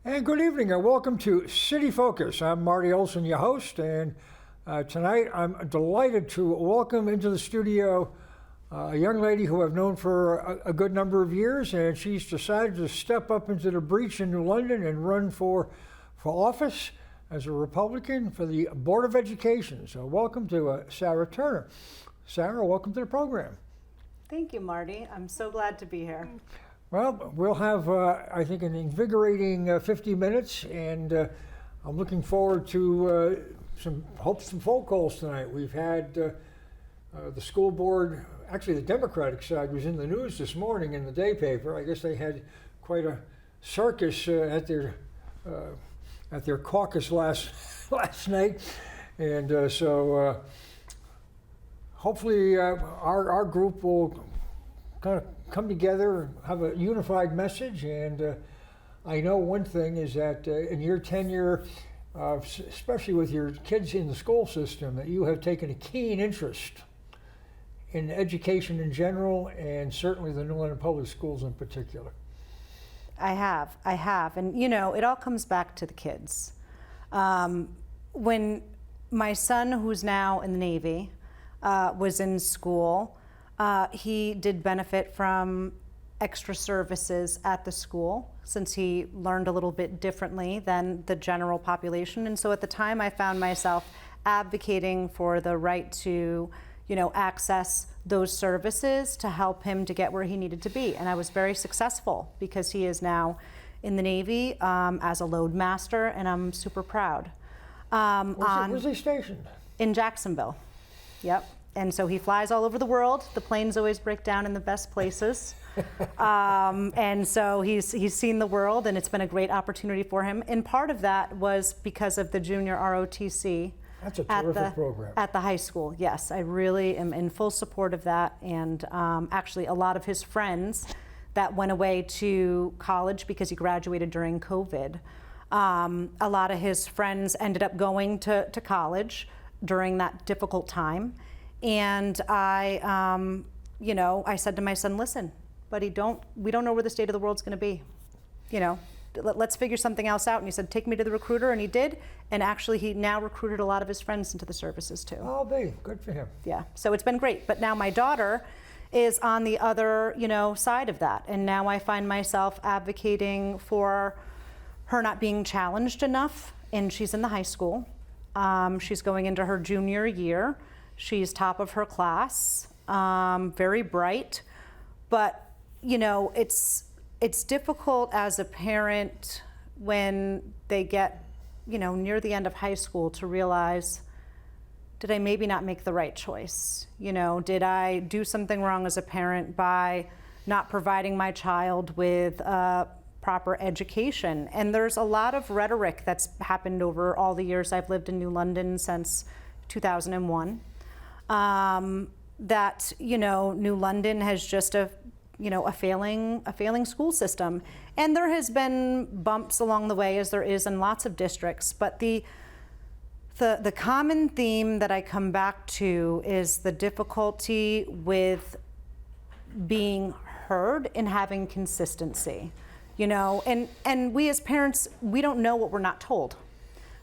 And good evening and welcome to City Focus. I'm Marty Olsen, your host, and tonight I'm delighted to welcome into the studio a young lady who I've known for a good number of years, and she's decided to step up into the breach in New London and run for office as a Republican for the Board of Education. So welcome to Sarah Turner. Sarah, welcome to the program. Thank you, Marty. I'm so glad to be here. Well, we'll have, I think, an invigorating 50 minutes, and I'm looking forward to some phone calls tonight. We've had the school board, actually the Democratic side was in the news this morning in the day paper. I guess they had quite a circus at their caucus last night, and so hopefully our group will kind of come together, have a unified message, and I know one thing is that in your tenure, especially with your kids in the school system, that you have taken a keen interest in education in general, and certainly the New London Public Schools in particular. I have, and you know, it all comes back to the kids. When my son, who's now in the Navy, was in school, he did benefit from extra services at the school since he learned a little bit differently than the general population. And so at the time I found myself advocating for the right to, access those services to help him to get where he needed to be. And I was very successful because he is now in the Navy as a load master, and I'm super proud. Where's he stationed? In Jacksonville. Yep. And so he flies all over the world. The planes always break down in the best places. And so he's seen the world, and it's been a great opportunity for him. And part of that was because of the junior ROTC. That's a terrific program. At the high school, yes. I really am in full support of that. And actually a lot of his friends that went away to college because he graduated during COVID, a lot of his friends ended up going to college during that difficult time. And I said to my son, listen, buddy, we don't know where the state of the world's going to be. Let's figure something else out. And he said, take me to the recruiter, and he did. And actually, he now recruited a lot of his friends into the services too. Oh, good for him. Yeah, so it's been great. But now my daughter is on the other, side of that. And now I find myself advocating for her not being challenged enough. And she's in the high school. She's going into her junior year. She's top of her class, very bright, but it's difficult as a parent when they get near the end of high school to realize, did I maybe not make the right choice? Did I do something wrong as a parent by not providing my child with proper education? And there's a lot of rhetoric that's happened over all the years I've lived in New London since 2001. That New London has just a failing school system, and there has been bumps along the way, as there is in lots of districts. But the common theme that I come back to is the difficulty with being heard and having consistency. And we as parents, we don't know what we're not told.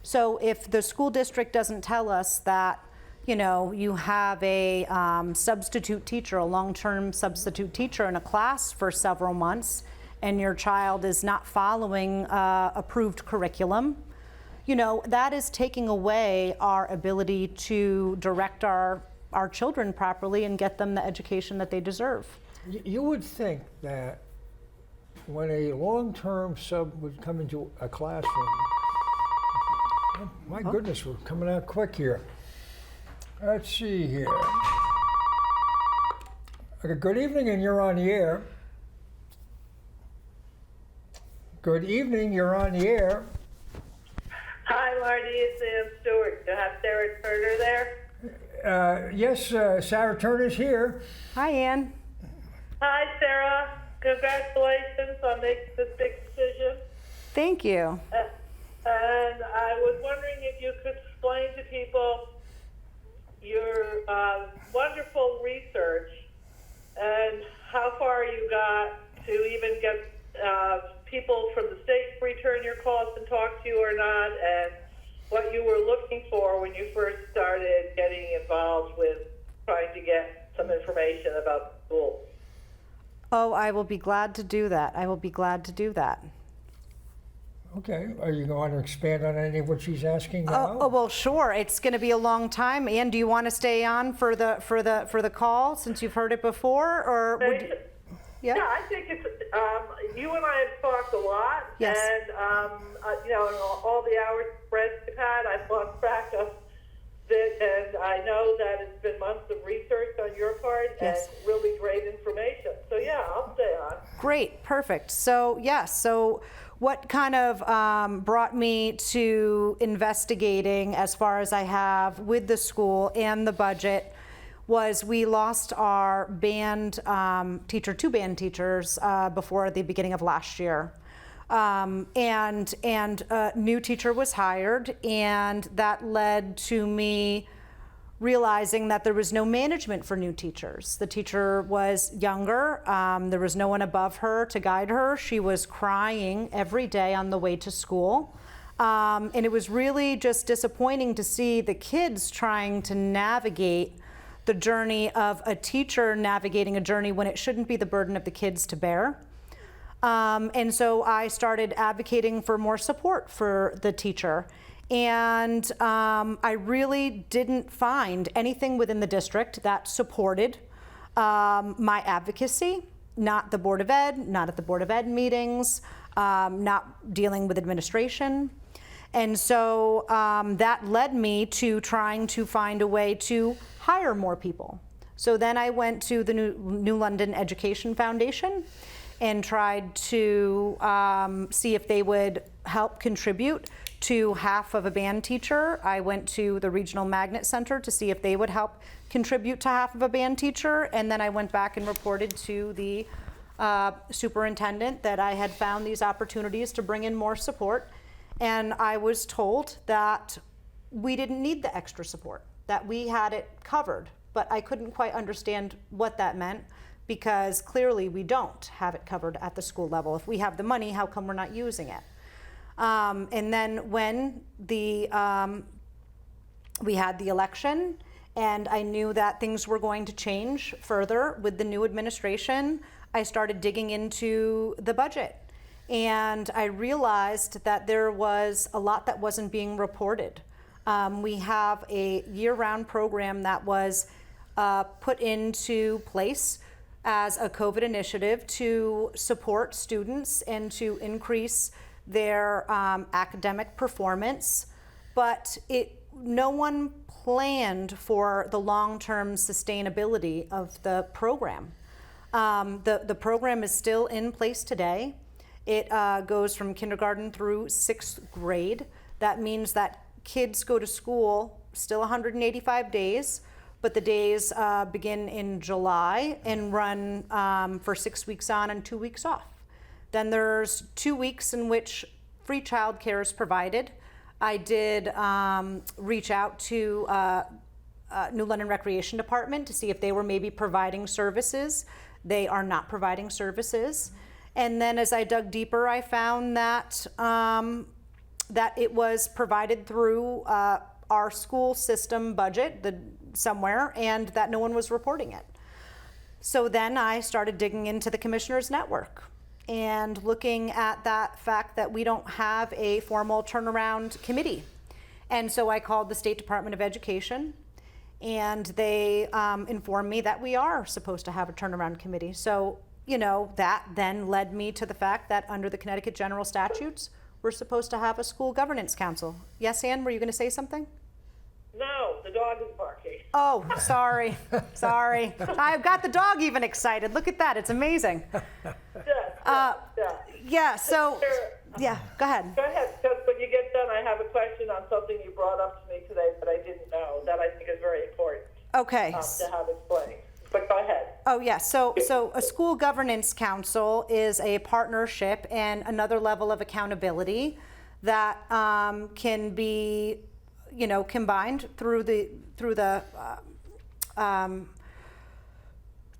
So if the school district doesn't tell us that you have a substitute teacher, a long-term substitute teacher in a class for several months, and your child is not following approved curriculum, that is taking away our ability to direct our children properly and get them the education that they deserve. You would think that when a long-term sub would come into a classroom, oh, my goodness, we're coming out quick here. Let's see here. Okay, good evening, and you're on the air. Good evening, you're on the air. Hi, Marty, it's Ann Stewart. Do you have Sarah Turner there? Yes, Sarah Turner's here. Hi, Ann. Hi, Sarah. Congratulations on making this big decision. Thank you. And I was wondering if you could explain to people your wonderful research and how far you got to even get people from the state return your calls and talk to you or not, and what you were looking for when you first started getting involved with trying to get some information about the school. Oh, I will be glad to do that. I will be glad to do that. Okay, are you going to expand on any of what she's asking now? Oh, well, sure. It's going to be a long time. Ann, do you want to stay on for the call since you've heard it before, or would you, Yeah, I think it's, you and I have talked a lot, Yes. and, in all the hours spread we've had, I've lost track of it, and I know that it's been months of research on your part, Yes. and really great information. So, yeah, I'll stay on. Great, perfect. So, yes, so what kind of brought me to investigating as far as I have with the school and the budget was we lost our band teacher, 2 band teachers before the beginning of last year. And a new teacher was hired, and that led to me realizing that there was no management for new teachers. The teacher was younger. There was no one above her to guide her. She was crying every day on the way to school. And it was really just disappointing to see the kids trying to navigate the journey of a teacher navigating a journey when it shouldn't be the burden of the kids to bear. And so I started advocating for more support for the teacher. And I really didn't find anything within the district that supported my advocacy, not the Board of Ed, not at the Board of Ed meetings, not dealing with administration. And so that led me to trying to find a way to hire more people. So then I went to the New London Education Foundation and tried to see if they would help contribute to half of a band teacher. I went to the Regional Magnet Center to see if they would help contribute to half of a band teacher, and then I went back and reported to the superintendent that I had found these opportunities to bring in more support, and I was told that we didn't need the extra support, that we had it covered, but I couldn't quite understand what that meant, because clearly we don't have it covered at the school level. If we have the money, how come we're not using it? And then when we had the election, and I knew that things were going to change further with the new administration, I started digging into the budget. And I realized that there was a lot that wasn't being reported. We have a year-round program that was put into place as a COVID initiative to support students and to increase their academic performance, but no one planned for the long-term sustainability of the program. The program is still in place today. It goes from kindergarten through 6th grade. That means that kids go to school still 185 days, but the days begin in July and run for 6 weeks on and 2 weeks off. Then there's 2 weeks in which free childcare is provided. I did reach out to New London Recreation Department to see if they were maybe providing services. They are not providing services. And then as I dug deeper, I found that that it was provided through our school system budget somewhere, and that no one was reporting it. So then I started digging into the Commissioners Network and looking at that fact that we don't have a formal turnaround committee. And so I called the State Department of Education, and they informed me that we are supposed to have a turnaround committee. So, that then led me to the fact that under the Connecticut General Statutes, we're supposed to have a school governance council. Yes, Ann, were you going to say something? No, the dog is barking. Oh, sorry. I've got the dog even excited. Look at that. It's amazing. Yeah, so, yeah, go ahead. Go ahead, because when you get done, I have a question on something you brought up to me today that I didn't know, that I think is very important Okay. to have explained. But go ahead. Oh, yes. So a school governance council is a partnership and another level of accountability that can be, combined through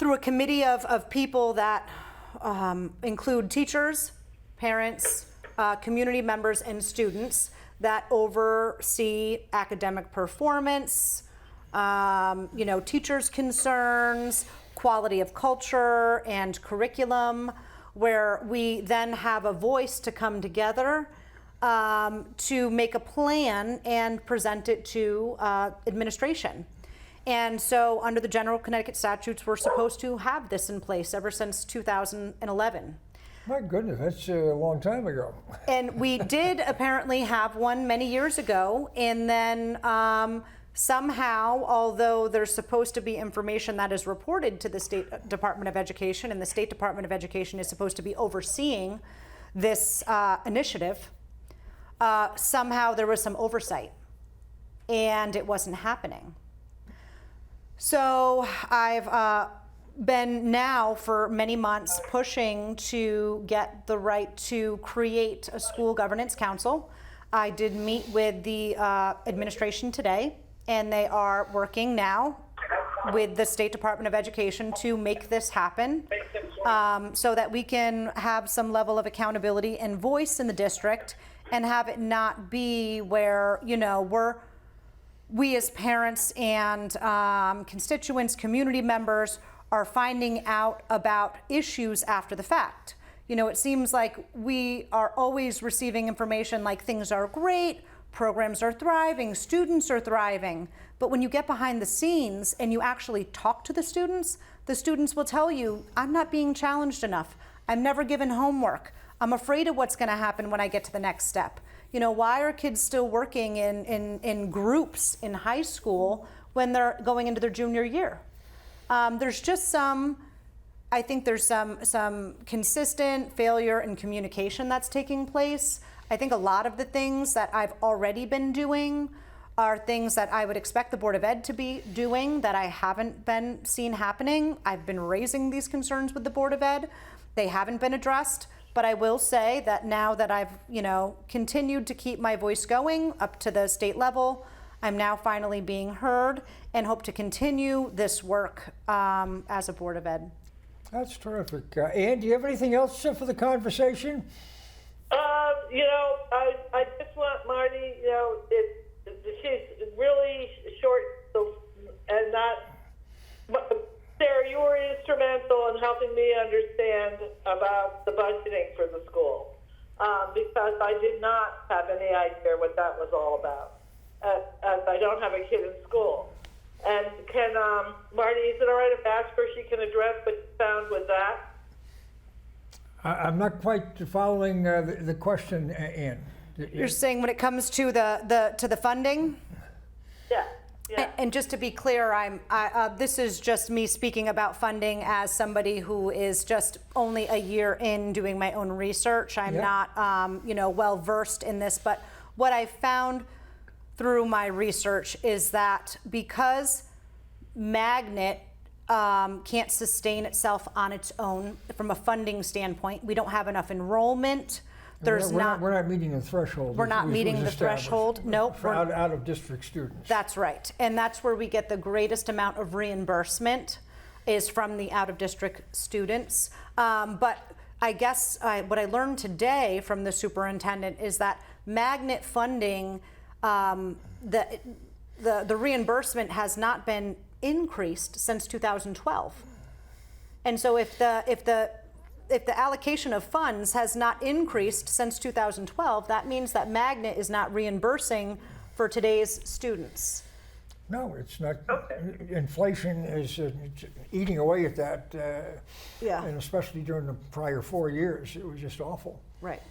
a committee of people that include teachers, parents, community members, and students that oversee academic performance, teachers' concerns, quality of culture and curriculum, where we then have a voice to come together to make a plan and present it to administration. And so under the general Connecticut statutes, we're supposed to have this in place ever since 2011. My goodness, that's a long time ago. And we did apparently have one many years ago, and then somehow, although there's supposed to be information that is reported to the State Department of Education, and the State Department of Education is supposed to be overseeing this initiative, somehow there was some oversight, and it wasn't happening. So I've been now for many months pushing to get the right to create a school governance council. I did meet with the administration today, and they are working now with the State Department of Education to make this happen so that we can have some level of accountability and voice in the district, and have it not be where, we as parents and constituents, community members are finding out about issues after the fact. It seems like we are always receiving information like things are great, programs are thriving, students are thriving. But when you get behind the scenes and you actually talk to the students will tell you, I'm not being challenged enough. I'm never given homework. I'm afraid of what's going to happen when I get to the next step. Why are kids still working in groups in high school when they're going into their junior year? There's just I think there's some consistent failure in communication that's taking place. I think a lot of the things that I've already been doing are things that I would expect the Board of Ed to be doing that I haven't been seen happening. I've been raising these concerns with the Board of Ed. They haven't been addressed, but I will say that now that I've, continued to keep my voice going up to the state level, I'm now finally being heard and hope to continue this work as a Board of Ed. That's terrific. Ann, do you have anything else for the conversation? I just want Marty, she's really short and not, Sarah, you were instrumental in helping me understand about the budgeting for the school because I did not have any idea what that was all about as I don't have a kid in school. And can, Marty, is it all right if I ask her if she can address what you found with that? I'm not quite following the question, Ann. You're saying when it comes to the funding? Yeah. Yeah. And just to be clear, this is just me speaking about funding as somebody who is just only a year in doing my own research. I'm not, well versed in this. But what I found through my research is that because Magnet can't sustain itself on its own from a funding standpoint, we don't have enough enrollment. We're not meeting the threshold. We're not meeting the threshold. Nope. For out of district students. That's right. And that's where we get the greatest amount of reimbursement is from the out of district students. But I guess what I learned today from the superintendent is that Magnet funding, the reimbursement has not been increased since 2012. And so if the allocation of funds has not increased since 2012, that means that Magnet is not reimbursing for today's students. No, it's not. Okay. Inflation is eating away at that. And especially during the prior 4 years, it was just awful. Right.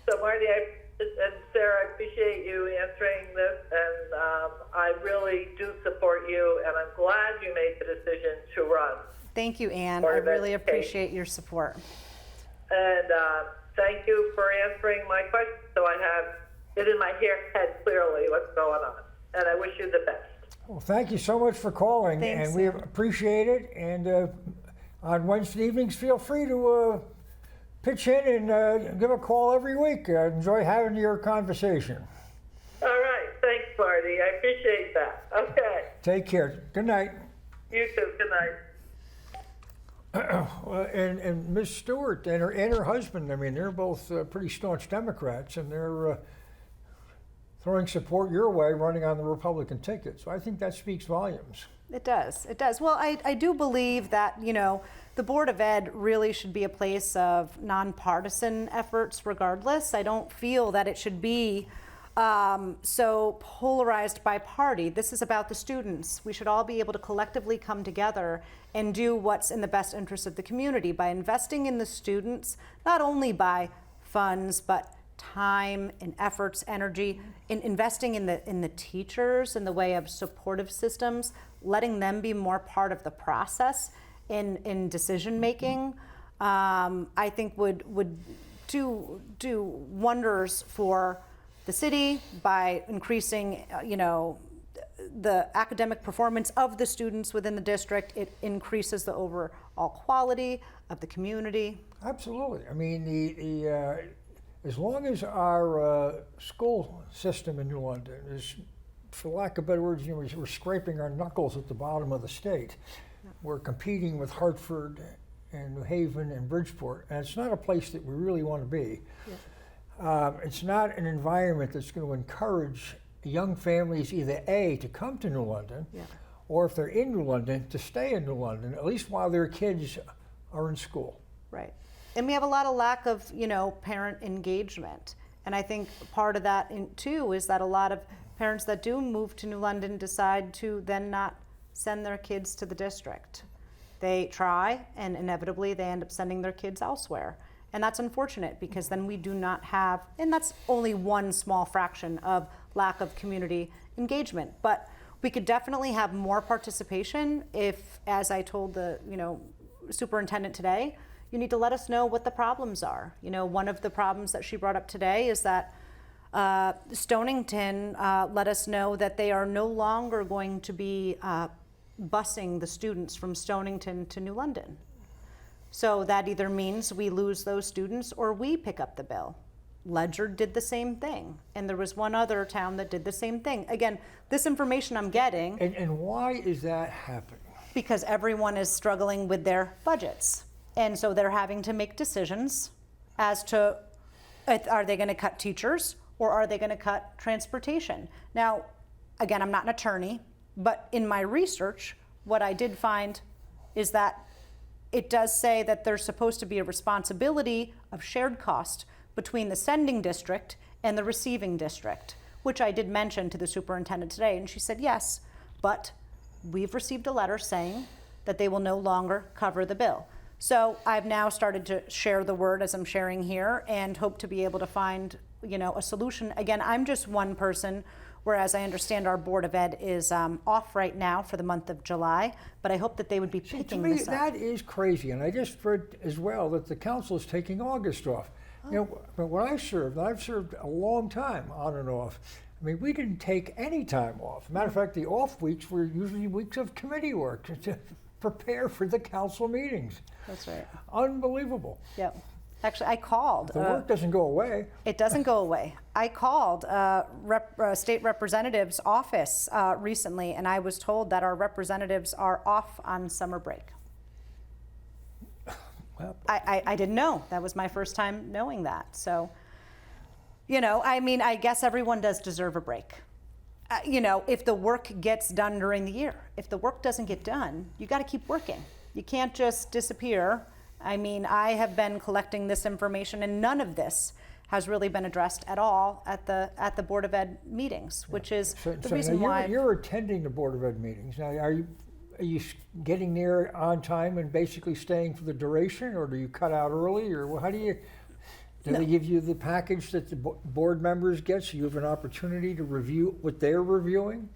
So Marty and Sarah, I appreciate you answering this, and I really do support you, and I'm glad you made the decision to run. Thank you, Ann. I really appreciate your support. And thank you for answering my question, so I have it in my head clearly what's going on. And I wish you the best. Well, thank you so much for calling. Thanks, and we appreciate it. And on Wednesday evenings, feel free to pitch in and give a call every week. I enjoy having your conversation. All right. Thanks, Marty. I appreciate that. Okay. Take care. Good night. You too. Good night. Well, and Ms. Stewart and her husband, I mean, they're both pretty staunch Democrats, and they're throwing support your way, running on the Republican ticket. So I think that speaks volumes. It does. It does. Well, I do believe that, you know, the Board of Ed really should be a place of nonpartisan efforts regardless. I don't feel that it should be so polarized by party. This is about the students. We should all be able to collectively come together and do what's in the best interest of the community by investing in the students, not only by funds, but time and efforts, energy, in investing in the teachers in the way of supportive systems, letting them be more part of the process in decision making. I think would do wonders for the city by increasing, you know, the academic performance of the students within the district. It increases the overall quality of the community. Absolutely. I mean, the as long as our school system in New London is, for lack of better words, you know, we're scraping our knuckles at the bottom of the state. We're competing with Hartford and New Haven and Bridgeport, and it's not a place that we really want to be. Yeah. It's not an environment that's going to encourage young families either A, to come to New London, yeah, or if they're in New London, to stay in New London, at least while their kids are in school. Right. And we have a lot of lack of, you know, parent engagement. And I think part of that too is that a lot of parents that do move to New London decide to then not send their kids to the district. They try, and inevitably they end up sending their kids elsewhere. And that's unfortunate, because then we do not have, and that's only one small fraction of lack of community engagement. But we could definitely have more participation if, as I told the, you know, superintendent today, you need to let us know what the problems are. You know, one of the problems that she brought up today is that Stonington let us know that they are no longer going to be busing the students from Stonington to New London. So that either means we lose those students or we pick up the bill. Ledger did the same thing, and there was one other town that did the same thing. Again, this information I'm getting. And why is that happening? Because everyone is struggling with their budgets. And so they're having to make decisions as to, are they going to cut teachers or are they going to cut transportation? Now, again, I'm not an attorney, but in my research, what I did find is that it does say that there's supposed to be a responsibility of shared cost between the sending district and the receiving district, which I did mention to the superintendent today, and she said yes, but we've received a letter saying that they will no longer cover the bill. So I've now started to share the word as I'm sharing here, and hope to be able to find, you know, a solution. Again, I'm just one person, whereas I understand our Board of Ed is off right now for the month of July, but I hope that they would be picking this up. That is crazy, and I just read as well that the council is taking August off. Oh. You know, but when I've served a long time on and off. I mean, we didn't take any time off. Matter of fact, the off weeks were usually weeks of committee work to prepare for the council meetings. That's right. Unbelievable. Yep. Actually, I called. The work doesn't go away. It doesn't go away. I called state representative's office recently, and I was told that our representatives are off on summer break. Well, I didn't know. That was my first time knowing that. So, you know, I mean, I guess everyone does deserve a break. You know, if the work gets done during the year. If the work doesn't get done, you got to keep working. You can't just disappear. I mean, I have been collecting this information, and none of this has really been addressed at all at the Board of Ed meetings, which is the reason why you're attending the Board of Ed meetings. Now, are you getting there on time and basically staying for the duration, or do you cut out early, or how do you? Do they give you the package that the board members get, so you have an opportunity to review what they're reviewing?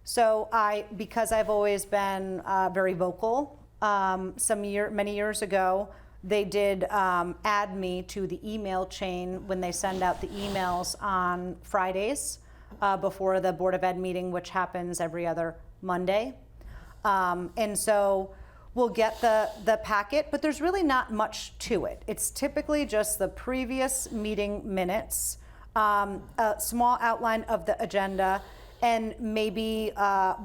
So because I've always been very vocal, many years ago, they did add me to the email chain when they send out the emails on Fridays before the Board of Ed meeting, which happens every other Monday. And so we'll get the packet, but there's really not much to it. It's typically just the previous meeting minutes, a small outline of the agenda, and maybe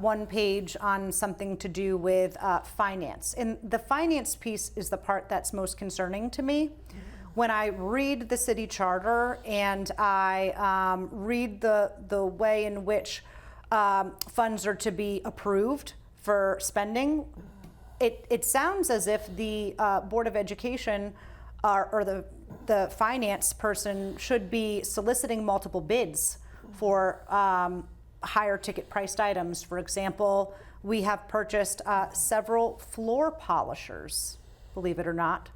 one page on something to do with finance. And the finance piece is the part that's most concerning to me. When I read the city charter and I read the way in which funds are to be approved for spending, it sounds as if the Board of Education or the finance person should be soliciting multiple bids for higher ticket priced items. For example, we have purchased several floor polishers, believe it or not,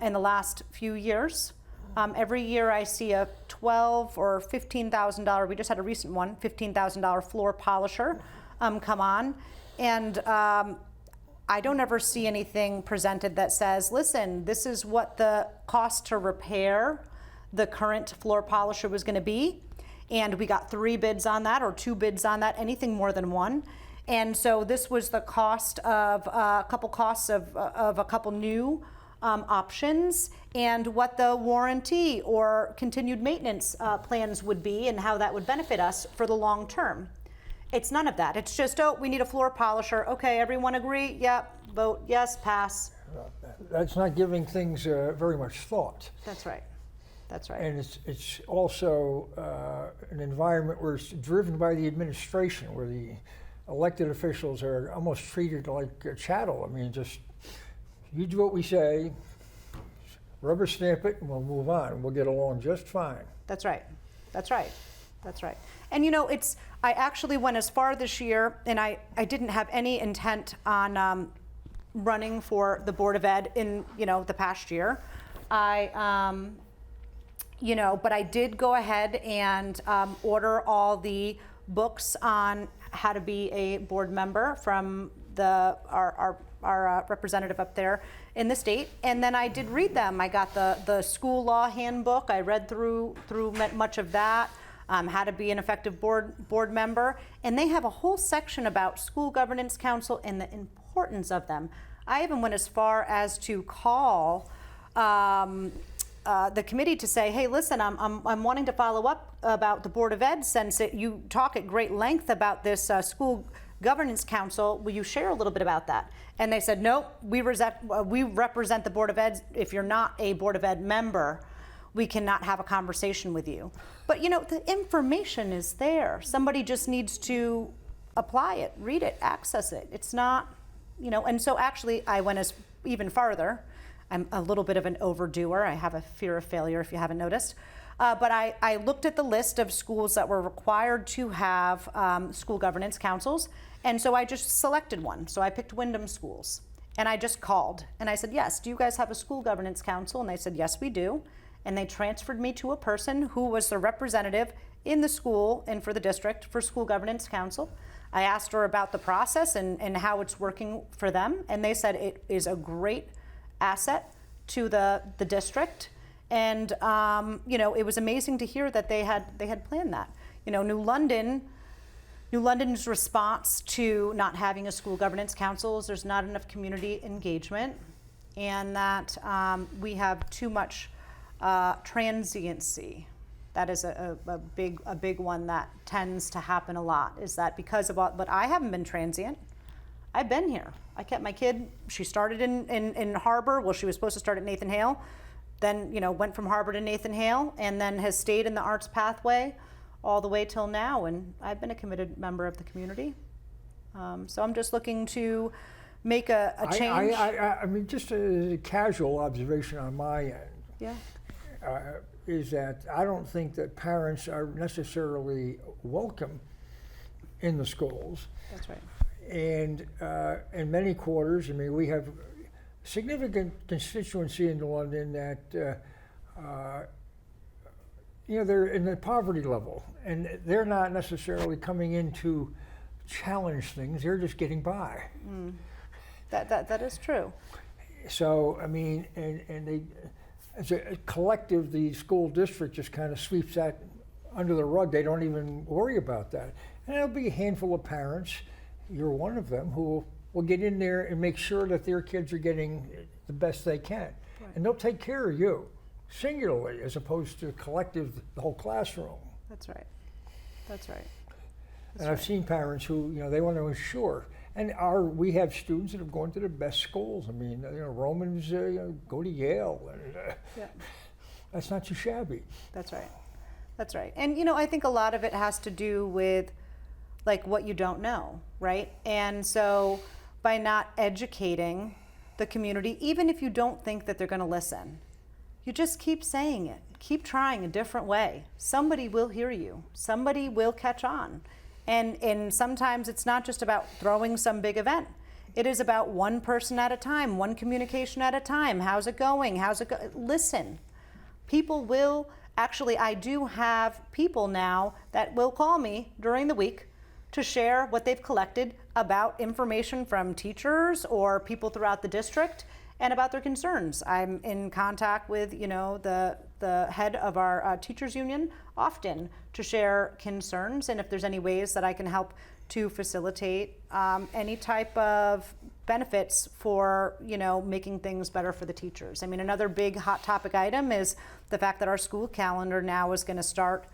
in the last few years. Every year I see a $12,000 or $15,000, we just had a recent one, $15,000 floor polisher come on. And I don't ever see anything presented that says, listen, this is what the cost to repair the current floor polisher was going to be. And we got 3 bids on that or 2 bids on that, anything more than 1. And so this was the cost of a couple new options and what the warranty or continued maintenance plans would be and how that would benefit us for the long term. It's none of that. It's just, oh, we need a floor polisher. Okay, everyone agree? Yep, vote yes, pass. That's not giving things very much thought. That's right. That's right. And it's also an environment where it's driven by the administration, where the elected officials are almost treated like chattel. I mean, just you do what we say, rubber stamp it, and we'll move on. We'll get along just fine. That's right. That's right. That's right. And you know, I actually went as far this year, and I didn't have any intent on running for the Board of Ed in, the past year. But I did go ahead and order all the books on how to be a board member from our representative up there in the state, and then I did read them. I got the school law handbook. I read through much of that. How to be an effective board member, and they have a whole section about school governance council and the importance of them. I even went as far as to call the committee to say, hey, listen, I'm wanting to follow up about the Board of Ed since you talk at great length about this school governance council. Will you share a little bit about that? And they said, nope, we represent the Board of Ed. If you're not a Board of Ed member, we cannot have a conversation with you. But the information is there. Somebody just needs to apply it, read it, access it. It's not, and so actually I went even farther. I'm a little bit of an overdoer. I have a fear of failure, if you haven't noticed. But I looked at the list of schools that were required to have school governance councils, and so I just selected one. So I picked Wyndham Schools, and I just called, and I said, yes, do you guys have a school governance council? And they said, yes, we do. And they transferred me to a person who was the representative in the school and for the district for school governance council. I asked her about the process and how it's working for them, and they said it is a great asset to the district. And it was amazing to hear that they had planned that. New London's response to not having a school governance council is there's not enough community engagement, and that we have too much transiency. That is a big one that tends to happen a lot, is that because of but I haven't been transient. I've been here. I kept my kid, she started in Harbor. Well, she was supposed to start at Nathan Hale, then went from Harbor to Nathan Hale, and then has stayed in the arts pathway all the way till now, and I've been a committed member of the community. So I'm just looking to make a change. I mean, just a casual observation on my end. Yeah. Is that I don't think that parents are necessarily welcome in the schools. That's right. And in many quarters, I mean, we have significant constituency in London that, they're in the poverty level, and they're not necessarily coming in to challenge things, they're just getting by. That is true. So, I mean, and they, as a collective, the school district just kind of sweeps that under the rug. They don't even worry about that. And there'll be a handful of parents, you're one of them, who will get in there and make sure that their kids are getting the best they can. Right. And they'll take care of you, singularly, as opposed to collective, the whole classroom. That's right. That's right. And I've seen parents who, they want to ensure. And we have students that have gone to the best schools. I mean, Romans go to Yale. And, that's not too shabby. That's right. That's right. And, I think a lot of it has to do with like what you don't know, right? And so by not educating the community, even if you don't think that they're going to listen, you just keep saying it. Keep trying a different way. Somebody will hear you. Somebody will catch on. And sometimes it's not just about throwing some big event. It is about one person at a time, one communication at a time. How's it going? Listen. People will, actually, I do have people now that will call me during the week to share what they've collected about information from teachers or people throughout the district and about their concerns. I'm in contact with, the head of our teachers union often to share concerns, and if there's any ways that I can help to facilitate any type of benefits for, making things better for the teachers. I mean, another big hot topic item is the fact that our school calendar now is going to start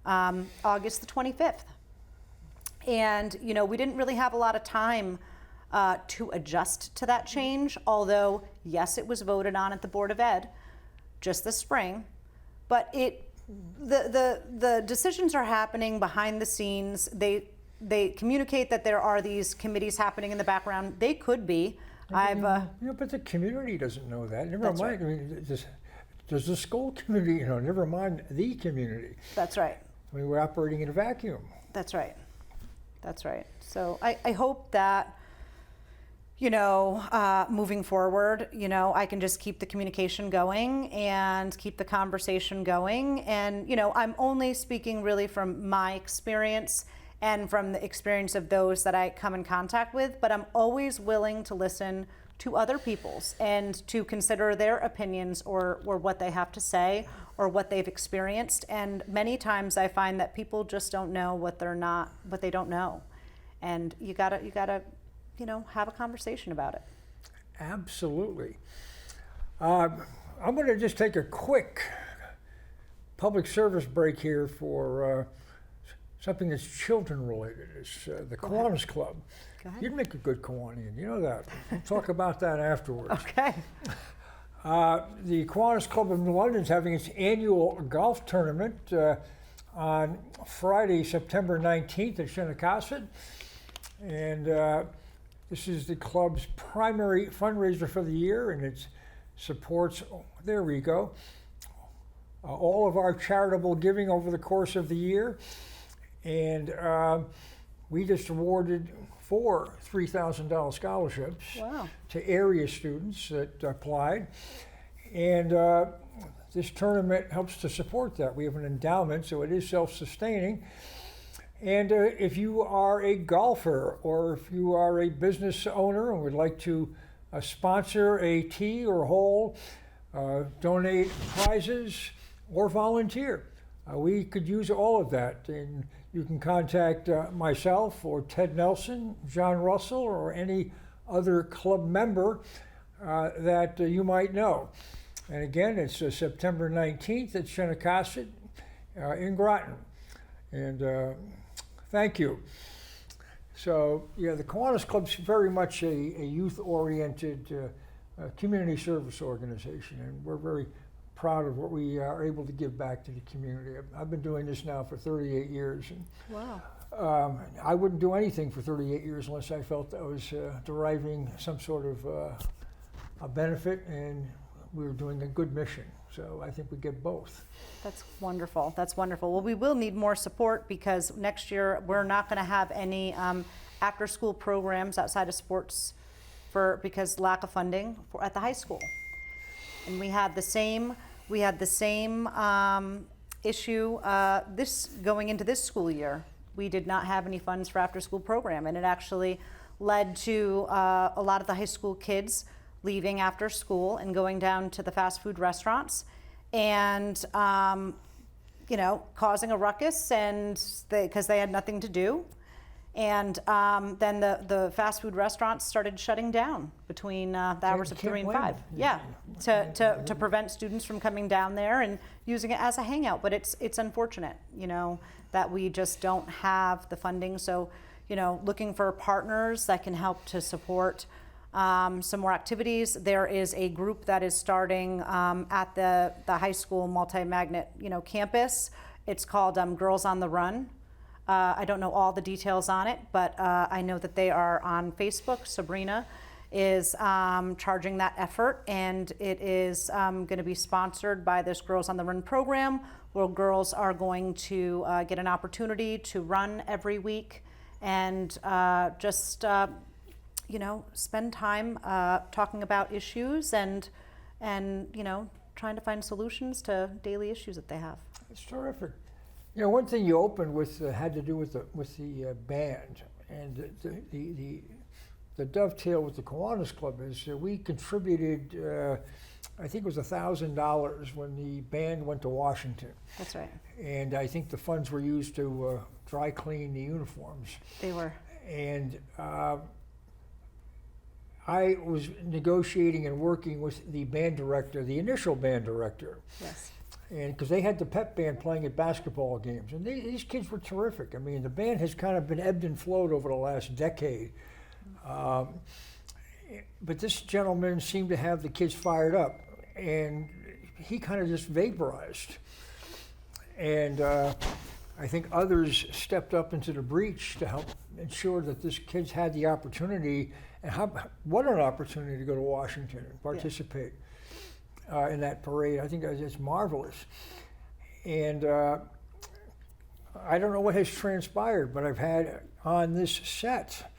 August the 25th. And, we didn't really have a lot of time to adjust to that change, although, yes, it was voted on at the Board of Ed just this spring, but the decisions are happening behind the scenes. They communicate that there are these committees happening in the background. They could be. But the community doesn't know that. Never That's mind. right. I mean, does the school community, never mind the community. That's right. I mean, we're operating in a vacuum. That's right. That's right. So I hope that, moving forward, I can just keep the communication going and keep the conversation going. And, I'm only speaking really from my experience and from the experience of those that I come in contact with, but I'm always willing to listen to other people's and to consider their opinions or what they have to say or what they've experienced. And many times I find that people just don't know what they don't know. And you gotta have a conversation about it. Absolutely. I'm going to just take a quick public service break here for something that's children related. It's the Kiwanis Club. Go ahead. You'd make a good Kiwanian, you know that. We'll talk about that afterwards. Okay. The Kiwanis Club of New London is having its annual golf tournament on Friday, September 19th at Shinnecock. And this is the club's primary fundraiser for the year, and it supports, there we go, all of our charitable giving over the course of the year. And we just awarded 4 $3,000 scholarships to area students that applied. And this tournament helps to support that. We have an endowment, so it is self-sustaining. And if you are a golfer or if you are a business owner and would like to sponsor a tee or hole, donate prizes, or volunteer, we could use all of that. And you can contact myself or Ted Nelson, John Russell, or any other club member that you might know. And again, it's September 19th at Shinnecock in Groton. And thank you. So, yeah, the Kiwanis Club's very much a youth-oriented community service organization, and we're very proud of what we are able to give back to the community. I've been doing this now for 38 years. And, wow. I wouldn't do anything for 38 years unless I felt I was deriving some sort of a benefit and we were doing a good mission. So I think we get both. That's wonderful. That's wonderful. Well, we will need more support because next year we're not going to have any after-school programs outside of sports because lack of funding at the high school. And we had the same issue going into this school year. We did not have any funds for after-school program, and it actually led to a lot of the high school kids leaving after school and going down to the fast food restaurants and causing a ruckus because they had nothing to do. And then the fast food restaurants started shutting down between the hours of 3 and 5. Yeah, to prevent students from coming down there and using it as a hangout. But it's unfortunate, that we just don't have the funding. So, looking for partners that can help to support some more activities. There is a group that is starting at the high school multi-magnet, campus. It's called Girls on the Run. I don't know all the details on it, but I know that they are on Facebook. Sabrina is charging that effort, and it is going to be sponsored by this Girls on the Run program, where girls are going to get an opportunity to run every week and just spend time talking about issues and trying to find solutions to daily issues that they have. It's terrific. One thing you opened with had to do with the band, and the dovetail with the Kiwanis Club is we contributed, I think it was $1,000 when the band went to Washington. That's right. And I think the funds were used to dry clean the uniforms. They were. And I was negotiating and working with the band director, the initial band director. Yes. And because they had the pep band playing at basketball games, and these kids were terrific. I mean, the band has kind of been ebbed and flowed over the last decade. But this gentleman seemed to have the kids fired up, and he kind of just vaporized. And I think others stepped up into the breach to help ensure that this kids had the opportunity, and what an opportunity to go to Washington and participate. Yeah. In that parade. I think it's marvelous. And I don't know what has transpired, but I've had on this set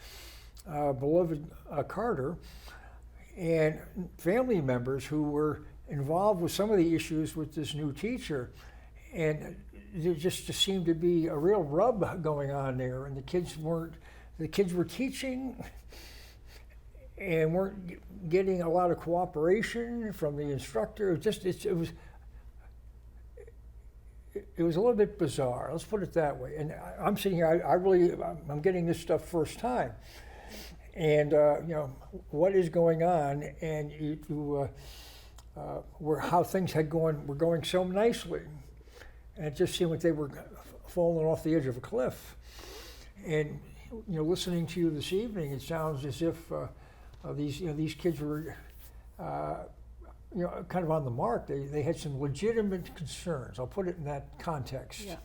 beloved Carter and family members who were involved with some of the issues with this new teacher. And there just seemed to be a real rub going on there, and the kids were teaching and weren't getting a lot of cooperation from the instructor. It was a little bit bizarre. Let's put it that way. And I'm sitting here. I'm getting this stuff first time. And what is going on? And how things were going so nicely, and it just seemed like they were falling off the edge of a cliff. And listening to you this evening, it sounds as if these kids were, kind of on the mark. They had some legitimate concerns. I'll put it in that context, yeah.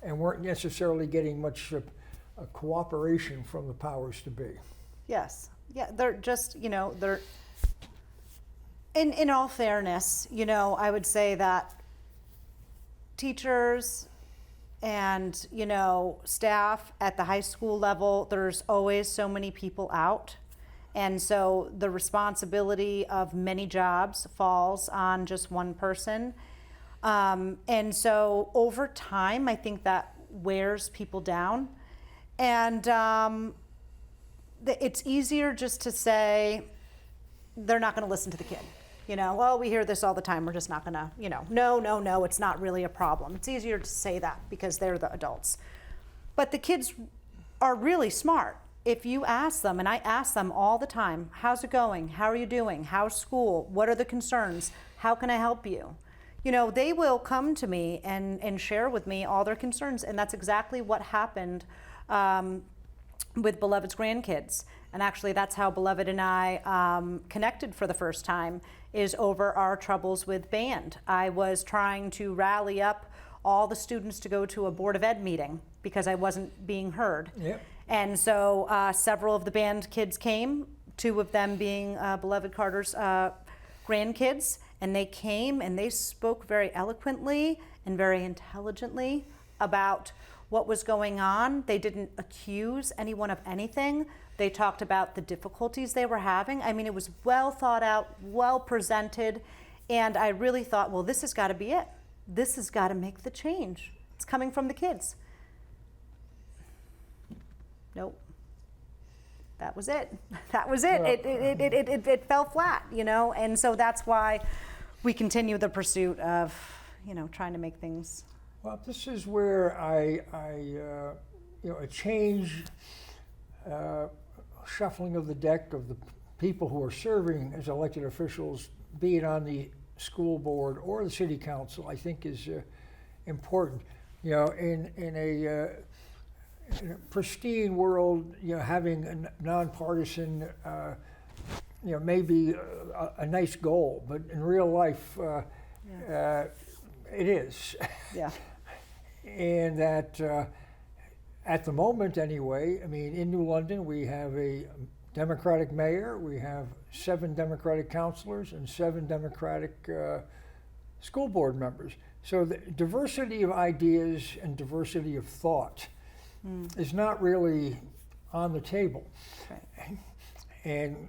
And weren't necessarily getting much cooperation from the powers to be. Yes, yeah. They're just, they're. In all fairness, I would say that teachers and staff at the high school level, there's always so many people out. And so the responsibility of many jobs falls on just one person. And so over time, I think that wears people down. And it's easier just to say, they're not going to listen to the kid. Well, we hear this all the time. We're just not going to, no, it's not really a problem. It's easier to say that because they're the adults. But the kids are really smart. If you ask them, and I ask them all the time, how's it going? How are you doing? How's school? What are the concerns? How can I help you? They will come to me and share with me all their concerns. And that's exactly what happened with Beloved's grandkids. And actually, that's how Beloved and I connected for the first time, is over our troubles with band. I was trying to rally up all the students to go to a Board of Ed meeting because I wasn't being heard. Yep. And so several of the band kids came, 2 of them being Beloved Carter's grandkids, and they came and they spoke very eloquently and very intelligently about what was going on. They didn't accuse anyone of anything. They talked about the difficulties they were having. I mean, it was well thought out, well presented, and I really thought, well, this has got to be it. This has got to make the change. It's coming from the kids. Nope. That was it. That was it. It fell flat, and so that's why we continue the pursuit of, trying to make things. Well, this is where a change shuffling of the deck of the people who are serving as elected officials, be it on the school board or the city council, I think is important. You know, in a pristine world, you know, having a nonpartisan, you know, may be a nice goal, but in real life, it is. Yeah. And that, at the moment anyway, I mean, in New London, we have a Democratic mayor, we have 7 Democratic councilors, and 7 Democratic school board members. So the diversity of ideas and diversity of thought is not really on the table. Right. And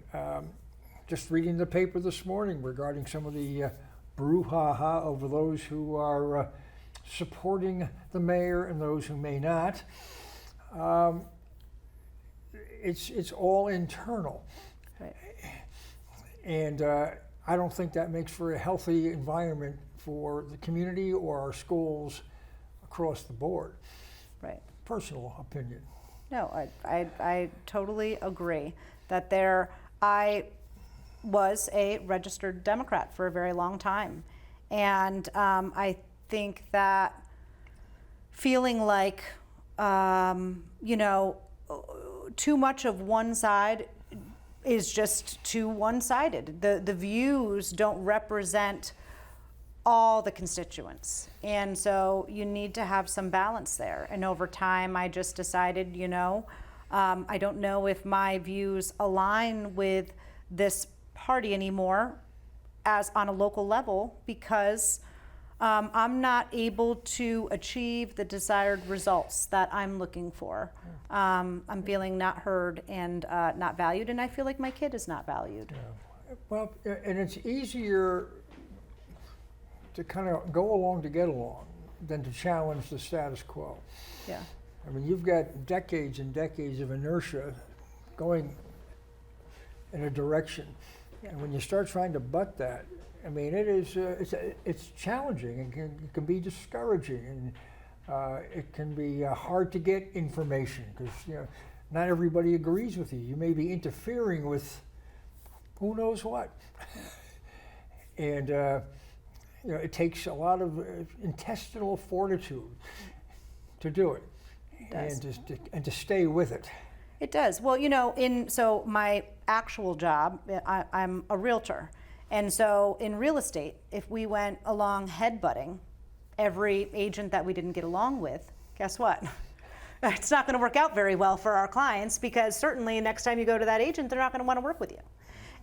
just reading the paper this morning regarding some of the brouhaha over those who are supporting the mayor and those who may not. It's all internal. Right. And I don't think that makes for a healthy environment for the community or our schools across the board. Right. Personal opinion. No, I totally agree that I was a registered Democrat for a very long time. And I think that feeling like, you know, too much of one side is just too one-sided. The views don't represent all the constituents. And so you need to have some balance there. And over time, I just decided, you know, I don't know if my views align with this party anymore as on a local level, because I'm not able to achieve the desired results that I'm looking for. I'm feeling not heard and not valued, and I feel like my kid is not valued. Yeah. Well, and it's easier to kind of go along to get along than to challenge the status quo. Yeah. I mean, you've got decades and decades of inertia going in a direction. Yeah. And when you start trying to butt that, I mean, it's challenging and it can be discouraging, and it can be hard to get information because, you know, not everybody agrees with you. You may be interfering with who knows what. And you know, it takes a lot of intestinal fortitude to do it, and to stay with it. It does. Well, you know, so my actual job, I'm a realtor. And so in real estate, if we went along headbutting every agent that we didn't get along with, guess what? It's not going to work out very well for our clients, because certainly next time you go to that agent, they're not going to want to work with you.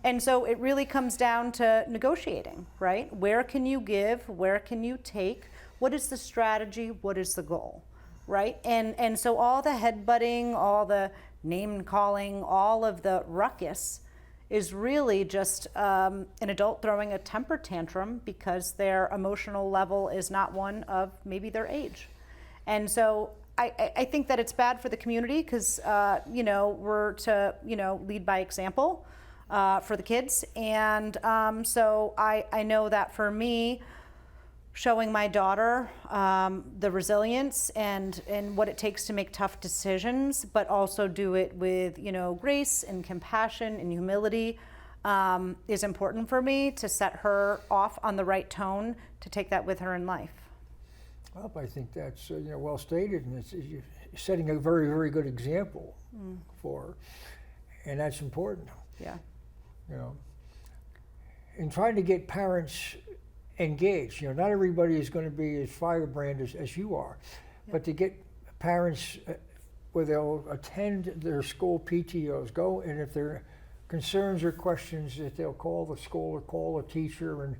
And so it really comes down to negotiating, right? Where can you give? Where can you take? What is the strategy? What is the goal, right? And so all the headbutting, all the name calling, all of the ruckus is really just an adult throwing a temper tantrum because their emotional level is not one of maybe their age. And so I think that it's bad for the community because, you know, we're to, you know, lead by example for the kids. And so I know that for me, showing my daughter the resilience and what it takes to make tough decisions, but also do it with, you know, grace and compassion and humility is important for me to set her off on the right tone to take that with her in life. Well, I think that's you know, well stated, and you're setting a very, very good example for her, and that's important. Yeah. You know, in trying to get parents engaged. You know, not everybody is going to be as firebrand as you are, but to get parents where they'll attend their school PTOs, go, and if there are concerns or questions, that they'll call the school or call a teacher and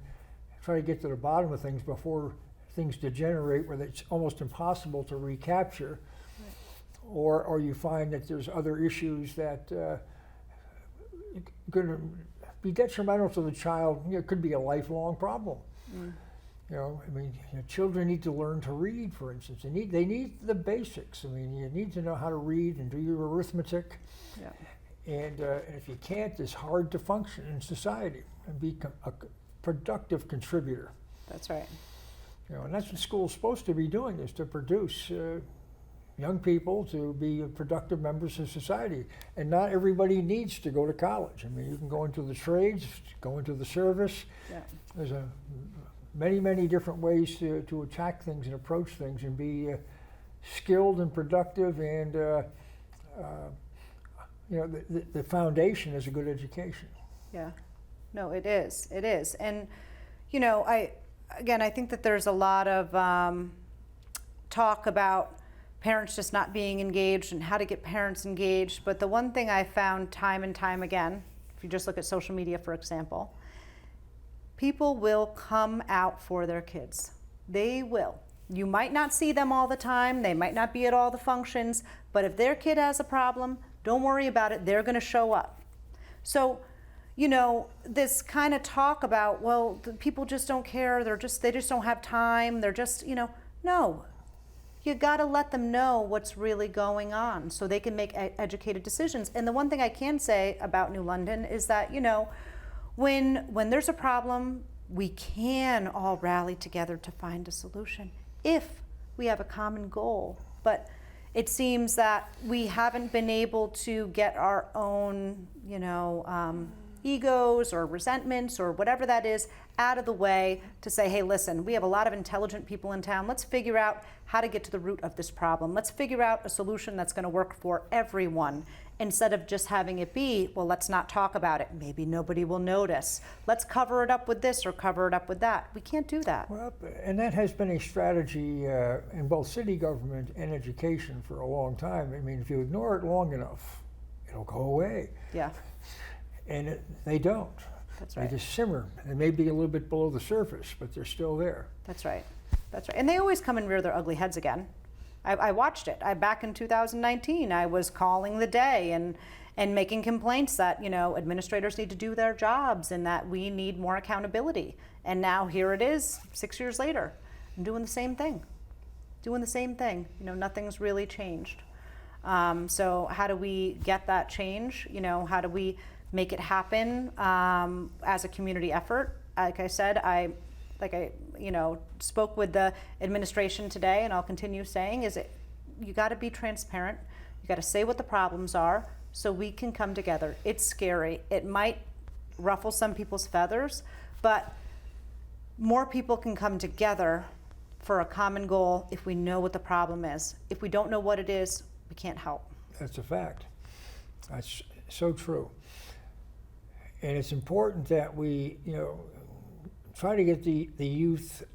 try to get to the bottom of things before things degenerate where it's almost impossible to recapture, or you find that there's other issues that going to be detrimental to the child. You know, it could be a lifelong problem. You know, I mean, you know, children need to learn to read, for instance. They need the basics. I mean, you need to know how to read and do your arithmetic. Yeah. And if you can't, it's hard to function in society and be a productive contributor. That's right. You know, and that's what school's supposed to be doing, is to produce young people to be productive members of society. And not everybody needs to go to college. I mean, you can go into the trades, go into the service. Yeah. There's many different ways to attack things and approach things and be skilled and productive, and the foundation is a good education. Yeah, no, it is. It is. And, I think that there's a lot of talk about parents just not being engaged and how to get parents engaged. But the one thing I found time and time again, if you just look at social media, for example, people will come out for their kids. They will. You might not see them all the time. They might not be at all the functions. But if their kid has a problem, don't worry about it. They're going to show up. So, this kind of talk about, well, the people just don't care. They just don't have time. They're just, no. You got to let them know what's really going on so they can make educated decisions. And the one thing I can say about New London is that, when there's a problem, we can all rally together to find a solution if we have a common goal. But it seems that we haven't been able to get our own, egos or resentments or whatever that is out of the way to say, hey, listen, we have a lot of intelligent people in town. Let's figure out how to get to the root of this problem. Let's figure out a solution that's going to work for everyone, instead of just having it be, well, let's not talk about it. Maybe nobody will notice. Let's cover it up with this or cover it up with that. We can't do that. Well, and that has been a strategy in both city government and education for a long time. I mean, if you ignore it long enough, it'll go away. Yeah. And they don't. That's right. They just simmer. They may be a little bit below the surface, but they're still there. That's right. That's right. And they always come and rear their ugly heads again. I watched it. Back in 2019, I was calling the day and making complaints that, administrators need to do their jobs and that we need more accountability. And now here it is, 6 years later, I'm doing the same thing. Nothing's really changed. So how do we get that change? How do we make it happen as a community effort? Like I said, I spoke with the administration today, and I'll continue saying, you got to be transparent. You got to say what the problems are so we can come together. It's scary. It might ruffle some people's feathers, but more people can come together for a common goal if we know what the problem is. If we don't know what it is, we can't help. That's a fact. That's so true. And it's important that we, try to get the youth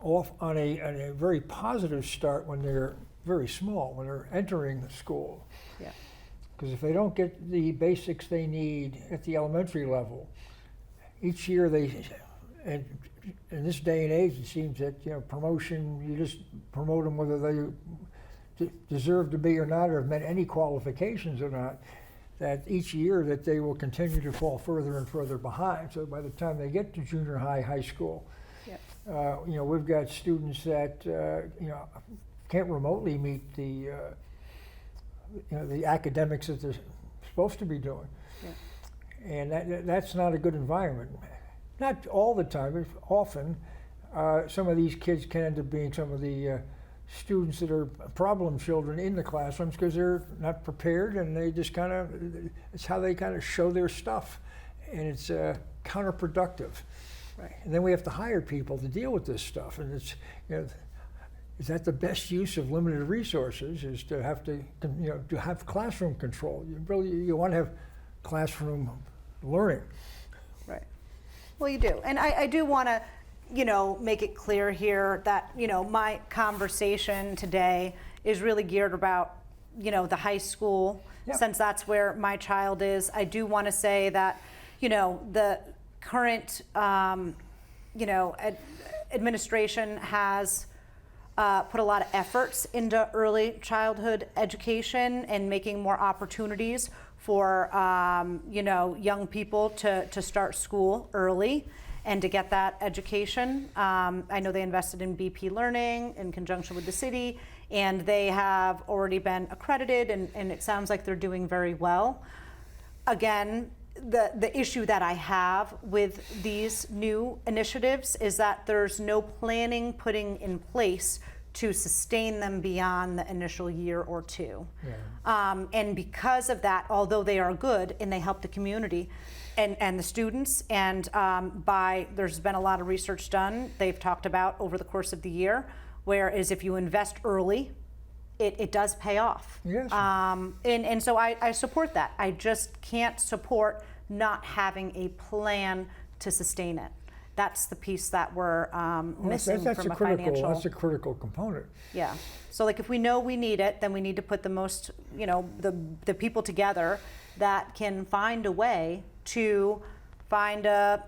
off on a very positive start when they're very small, when they're entering school. Yeah. Because if they don't get the basics they need at the elementary level, each year and in this day and age, it seems that promotion, you just promote them whether they deserve to be or not, or have met any qualifications or not. That each year that they will continue to fall further and further behind. So by the time they get to junior high, high school, Yep. We've got students that can't remotely meet the academics that they're supposed to be doing, and that's not a good environment. Not all the time, but often. Some of these kids can end up being some of the students that are problem children in the classrooms because they're not prepared, and they just it's how they kind of show their stuff, and it's counterproductive. Right. And then we have to hire people to deal with this stuff, and it's, is that the best use of limited resources, is to have to have classroom control. You want to have classroom learning. Right. Well, you do. And I do want to make it clear here that, my conversation today is really geared about, the high school, since that's where my child is. I do want to say that, the current, administration has put a lot of efforts into early childhood education and making more opportunities for, young people to start school early and to get that education. I know they invested in BP Learning in conjunction with the city, and they have already been accredited, and it sounds like they're doing very well. Again, the issue that I have with these new initiatives is that there's no planning putting in place to sustain them beyond the initial year or two. Yeah. And because of that, although they are good and they help the community and the students, and there's been a lot of research done, they've talked about over the course of the year, whereas if you invest early, it does pay off. Yes. And so I support that. I just can't support not having a plan to sustain it. That's the piece that we're missing from a financial. That's a critical component. Yeah. So like if we know we need it, then we need to put the most, the people together that can find a way to find a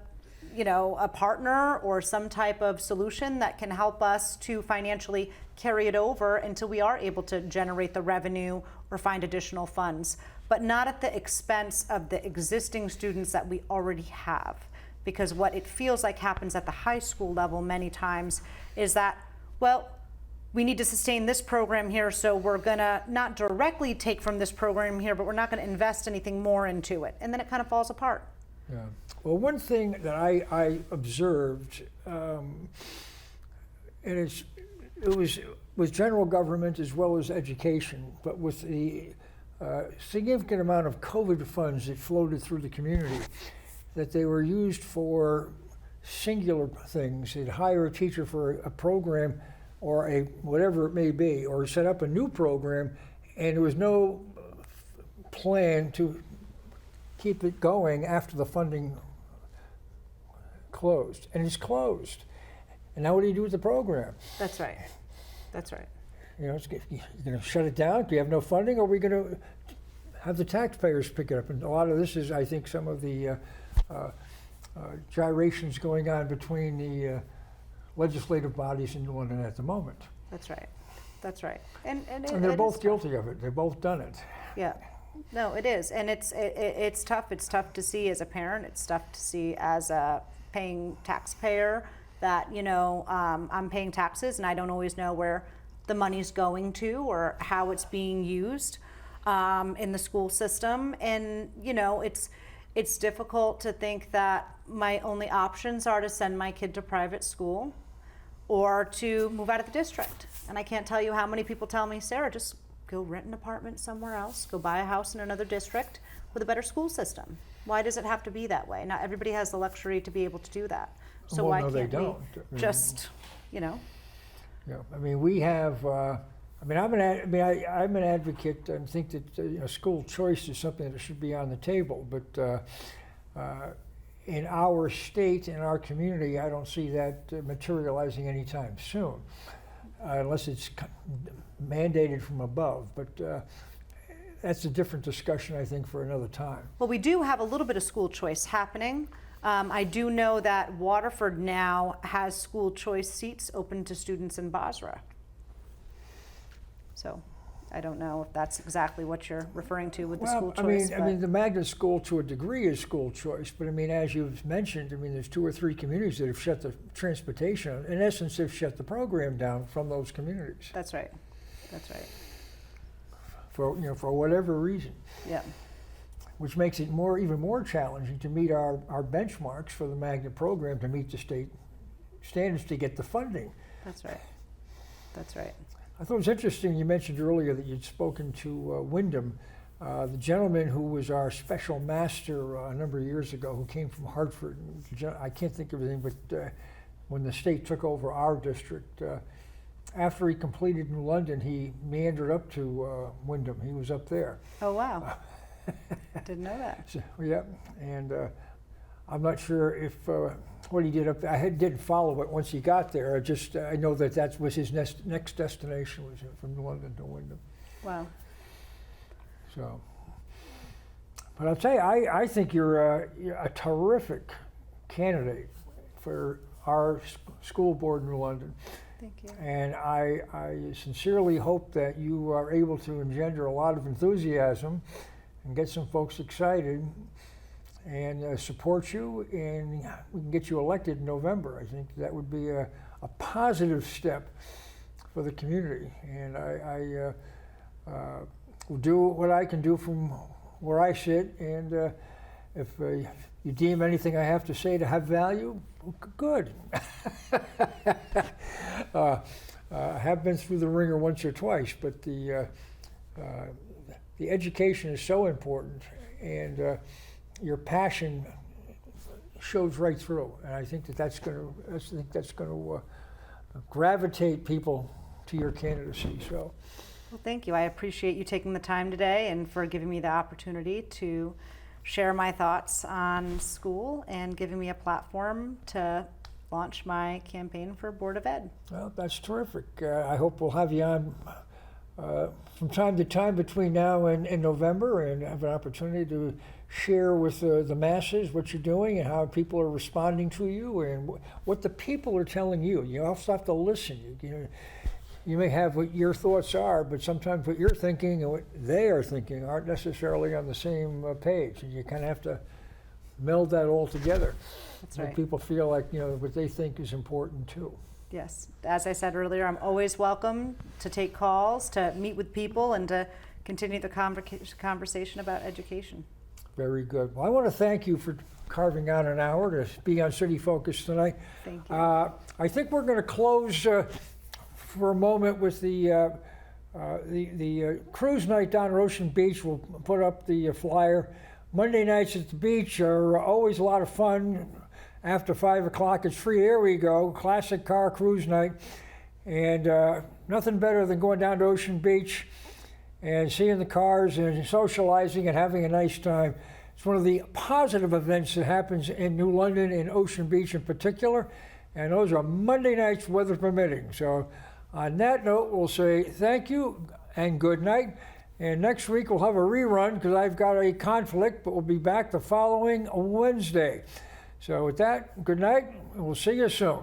partner or some type of solution that can help us to financially carry it over until we are able to generate the revenue or find additional funds, but not at the expense of the existing students that we already have. Because what it feels like happens at the high school level many times is that, well, we need to sustain this program here, so we're gonna not directly take from this program here, but we're not gonna invest anything more into it. And then it kind of falls apart. Yeah. Well, one thing that I observed, and it was with general government as well as education, but with the significant amount of COVID funds that floated through the community, that they were used for singular things. They'd hire a teacher for a program or a whatever it may be, or set up a new program, and there was no plan to keep it going after the funding closed. And it's closed. And now what do you do with the program? That's right. That's right. You're going to shut it down? Do you have no funding? Or are we going to have the taxpayers pick it up? And a lot of this is, I think, some of the gyrations going on between the legislative bodies in London at the moment. That's right. That's right. And they're both guilty of it. They've both done it. Yeah. No, it is. And it's tough. It's tough to see as a parent. It's tough to see as a paying taxpayer that, I'm paying taxes and I don't always know where the money's going to or how it's being used in the school system. And, it's difficult to think that my only options are to send my kid to private school or to move out of the district. And I can't tell you how many people tell me, Sarah, just go rent an apartment somewhere else, go buy a house in another district with a better school system. Why does it have to be that way? Not everybody has the luxury to be able to do that. So Well, why no, they can't don't. we just, Yeah, I mean, we have. I'm an advocate and think that school choice is something that should be on the table. But in our state, in our community, I don't see that materializing anytime soon, unless it's mandated from above. But that's a different discussion, I think, for another time. Well, we do have a little bit of school choice happening. I do know that Waterford now has school choice seats open to students in Basra. So I don't know if that's exactly what you're referring to with the school choice. I mean, the magnet school to a degree is school choice, but I mean, as you've mentioned, there's 2 or 3 communities that have shut the transportation. In essence, they've shut the program down from those communities. That's right. That's right. For whatever reason. Yeah. Which makes it even more challenging to meet our benchmarks for the magnet program, to meet the state standards to get the funding. That's right. That's right. I thought it was interesting you mentioned earlier that you'd spoken to Wyndham, the gentleman who was our special master a number of years ago, who came from Hartford. I can't think of anything, but when the state took over our district, after he completed New London, he meandered up to Wyndham. He was up there. Oh, wow. Didn't know that. So, yeah, and I'm not sure if what he did up there. I didn't follow it once he got there. I know that was his next destination, was from London to Wyndham. Wow. So, but I'll tell you, I think you're a terrific candidate for our school board in New London. Thank you. And I sincerely hope that you are able to engender a lot of enthusiasm and get some folks excited and support you, and we can get you elected in November. I think that would be a positive step for the community. And I will do what I can do from where I sit, and if you deem anything I have to say to have value, good. I have been through the ringer once or twice, but the education is so important, and your passion shows right through. And I think that's going to gravitate people to your candidacy. So. Well, thank you. I appreciate you taking the time today and for giving me the opportunity to share my thoughts on school and giving me a platform to launch my campaign for Board of Ed. Well, that's terrific. I hope we'll have you on from time to time between now and November, and have an opportunity to share with the masses what you're doing and how people are responding to you and what the people are telling you. You also have to listen. You may have what your thoughts are, but sometimes what you're thinking and what they are thinking aren't necessarily on the same page, and you kind of have to meld that all together. That's Make right. people feel like what they think is important too. Yes. As I said earlier, I'm always welcome to take calls, to meet with people, and to continue the conversation about education. Very good. Well, I want to thank you for carving out an hour to be on City Focus tonight. Thank you. I think we're going to close for a moment with the cruise night down at Ocean Beach. We'll put up the flyer. Monday nights at the beach are always a lot of fun. After 5 o'clock, it's free. There we go. Classic car cruise night. And nothing better than going down to Ocean Beach and seeing the cars and socializing and having a nice time. It's one of the positive events that happens in New London and Ocean Beach in particular. And those are Monday nights, weather permitting. So on that note, we'll say thank you and good night. And next week we'll have a rerun because I've got a conflict, but we'll be back the following Wednesday. So with that, good night, and we'll see you soon.